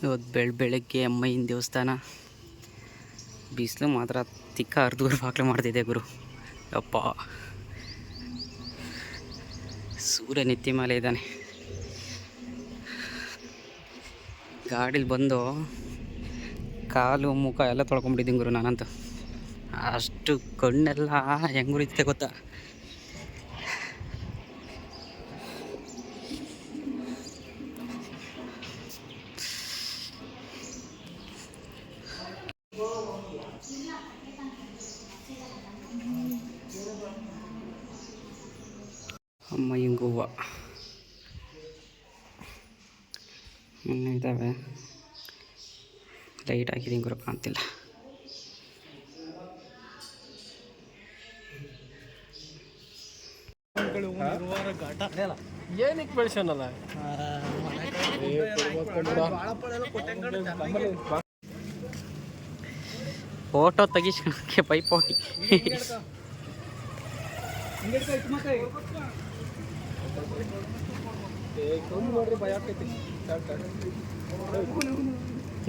ಇವತ್ತು ಬೆಳಗ್ಗೆ ಅಮ್ಮಯ್ಯನ ದೇವಸ್ಥಾನ. ಬಿಸಿಲು ಮಾತ್ರ ತಿಕ್ಕ ಅರ್ಧೂರು ಬಾಕ್ಲೆ ಮಾಡ್ತಿದ್ದೆ ಗುರು. ಅಪ್ಪ ಸೂರ್ಯ ನೆತ್ತಿ ಮೇಲೆ ಇದ್ದಾನೆ. ಗಾಡೀಲಿ ಬಂದು ಕಾಲು ಮುಖ ಎಲ್ಲ ತೊಳ್ಕೊಂಬಿಟ್ಟಿದ್ದೀನಿ ಗುರು ನಾನಂತೂ. ಅಷ್ಟು ಕಣ್ಣೆಲ್ಲ ಹೆಂಗೆ ಉರಿಯುತ್ತೆ ಗೊತ್ತಾ. ಅಮ್ಮಯ್ಯಂಗೆ ಹೂವು ಇದ್ದಾವೆ. ಲೈಟ್ ಹಾಕಿದ್ದೀನಿ ಗುರು, ಕಾಣ್ತಿಲ್ಲ. ಏನಕ್ಕೆ ಬೆಳೆಸೋನಲ್ಲ ಫೋಟೋ ತೆಗಿಸ್ಕೊಳಕ್ಕೆ ಪೈಪೋಟಿ.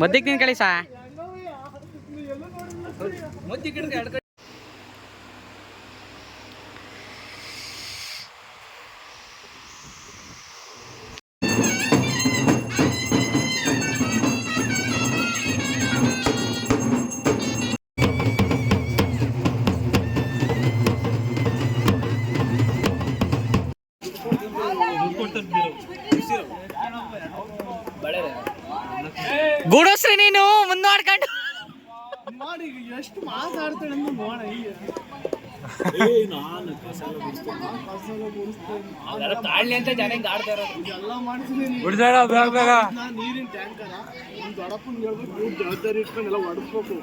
ಮದ್ದಿಗೆ ನೀನು ಕಳಿಸ ಗೂಡಸ್ರಿ ನೀನು ಮುಂದ್ವಾಡ್ಕೊಂಡು ಮಾಡಿ ಎಷ್ಟು ಮಾತಾಡ್ತಾಳೆ ತಾಳ್ಲಿ ಅಂತ ಜನ ಆಡ್ತಾ ಇರೋದು ಎಲ್ಲ ಮಾಡ್ತೀನಿ. ನೀರಿನ ಟ್ಯಾಂಕರ ದೊಡ್ಡಪ್ಪನ ಹೇಳ್ಬೇಕು, ಜವಾಬ್ದಾರಿ ಇಟ್ಕೊಂಡು ಎಲ್ಲ ಹೊಡೆಸ್ಬೇಕು.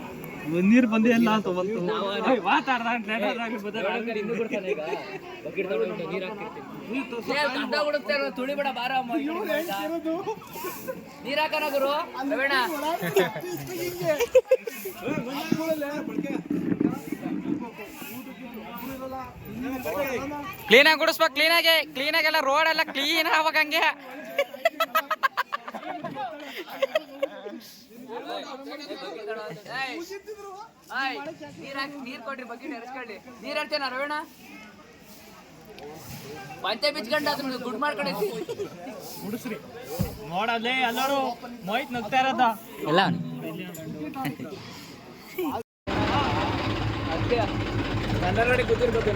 ನೀರು ಬಂದೇ ಇಲ್ಲ ಅಂತ ಬಂತು ತುಳಿ ಬೇಡ ಬಾರ ನೀರ್ ಹಾಕೋಣ ಗುರು. ಕ್ಲೀನಾಗಿ ಗುಡಿಸ್ಬೇಕು, ಕ್ಲೀನಾಗೆಲ್ಲ ರೋಡ್ ಎಲ್ಲ ಕ್ಲೀನ್ ಆಗ್ಬೇಕು ಹಂಗೆ. ನೀರ್ ಕೊಡ್ರಿ, ಬಕೆಟ್ ಎರ್ಸ್ಕೊಳ್ಳಿ. ನೀರ್ ಹಾಕ್ತೇನ ರವೀಣ ಪಂಚೆ ಬಿಚ್ಕೊಂಡು ಅದನ್ನ ಗುಡ್ ಮಾಡ್ಕೊಂಡೈತಿ ಗುಡಿಸ್ರಿ. ನೋಡಲ್ಲೇ ಎಲ್ಲರೂ ಮೋಹಿತ್ ನಗ್ತಾ ಇರೋದ ಎಲ್ಲ ನನ್ನ ನೋಡಿ ಗೊತ್ತಿರ್ಬೇಕು.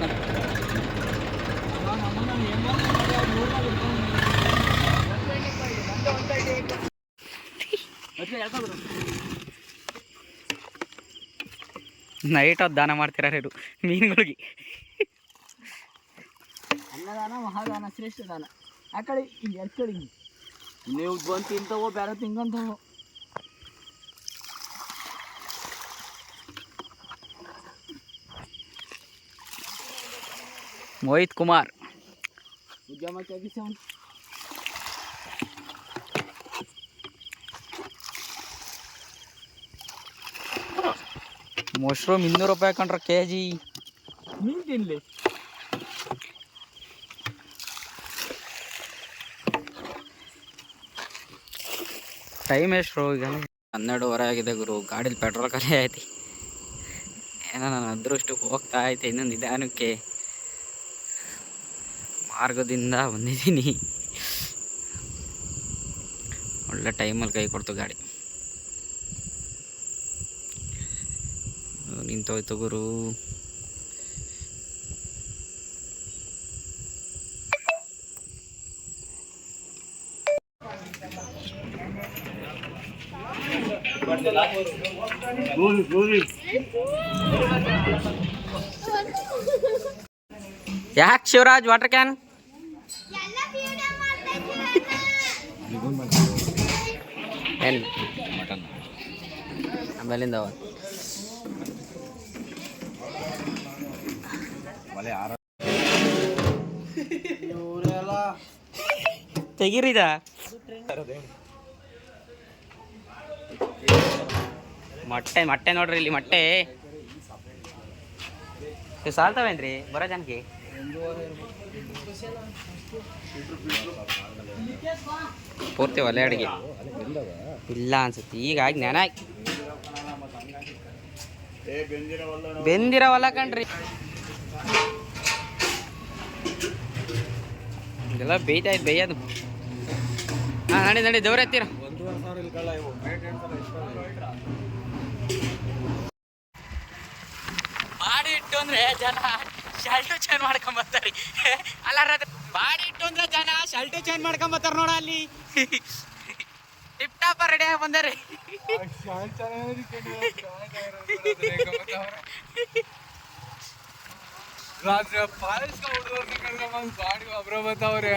ನೈಟ್ ಹೊತ್ತು ದಾನ ಮಾಡ್ತೀರ ಮೀನುಗಳಿಗೆ. ಅನ್ನದಾನ ಮಹಾದಾನ ಶ್ರೇಷ್ಠ ದಾನ. ಆ ಕಡೆ ಹಿಂಗೆ ಎರ್ಕಳಿ ನೀವು ಬಂದು ತಿಂತವೋ ಬೇರೆ ತಿಂಗಂತವೋ. ಮೋಹಿತ್ ಕುಮಾರ್ ಉದ್ಯಮ ತೆಗಿಸವನು. ಮಶ್ರೂಮ್ 200 ರೂಪಾಯಿ ಕಂಡ್ರೆ kg. ಮೀನು ತಿನ್ಲಿ. ಟೈಮ್ ಎಷ್ಟು ಈಗ? 12:30 ಆಗಿದೆ ಗುರು. ಗಾಡೀಲಿ ಪೆಟ್ರೋಲ್ ಖಾಲಿ ಐತಿ. ಏನೋ ನಾನು ಅದೃಷ್ಟಕ್ಕೆ ಹೋಗ್ತಾ ಐತೆ. ಇನ್ನೊಂದು ನಿಧಾನಕ್ಕೆ ಮಾರ್ಗದಿಂದ ಬಂದಿದ್ದೀನಿ. ಒಳ್ಳೆ ಟೈಮಲ್ಲಿ ಕೈ ಕೊಡ್ತು ಗಾಡಿ. ನಿಂತೋಯ್ತು ಗುರು. ಯಾಕೆ ಶಿವರಾಜ್ ವಾಟರ್ ಕ್ಯಾನ್? ಏನು ಮಟನ್ ಆಮೇಲಿಂದ ತೆಗೀರಿದ ಮೊಟ್ಟೆ ನೋಡ್ರಿ ಇಲ್ಲಿ ಮೊಟ್ಟೆ ಸಾಲ್ತಾವೇನ್ರಿ ಬರೋ ಜನಕ್ಕೆ. ಪೂರ್ತಿ ಒಲೆ ಅಡಿಗೆ ಇಲ್ಲ ಅನ್ಸುತ್ತೆ ಹೀಗಾಗಿ ನೆನ ಬೆಂದಿರವಲ್ಲ ಕಣ್ರಿ ಇದೆಲ್ಲ ಬೇಯ್ತಾಯ್ತು ಬೇಯೋದು. ಹಾಂ ನಡಿ ದೇವ್ರ ಎತ್ತೀರ. ಬಾಡಿ ಇಟ್ಟು ಅಂದ್ರೆ ಜನ ಶರ್ಟು ಚೇಂಜ್ ಮಾಡ್ಕೊಂಬರ್ತಾರೆ. ಅಲ್ಲ ಬಾಡಿ ಇಟ್ಟು ಅಂದ್ರೆ ಜನ ಶರ್ಟು ಚೇಂಜ್ ಮಾಡ್ಕೊಂಬರ್ತಾರ ನೋಡ ಅಲ್ಲಿ. ಟಿಪ್ ಟಾಪ ರೆಡಿ ಆಗಿ ಬಂದಾರಿ. ರಾತ್ರಿ ಪಾಲಿಸ್ಕ ಹುಡುಗರ್ನ ಕರ್ಕೊಂಬಂದು ಬಾಡಿ ಒಬ್ರ ಬರ್ತಾವ್ರೆ.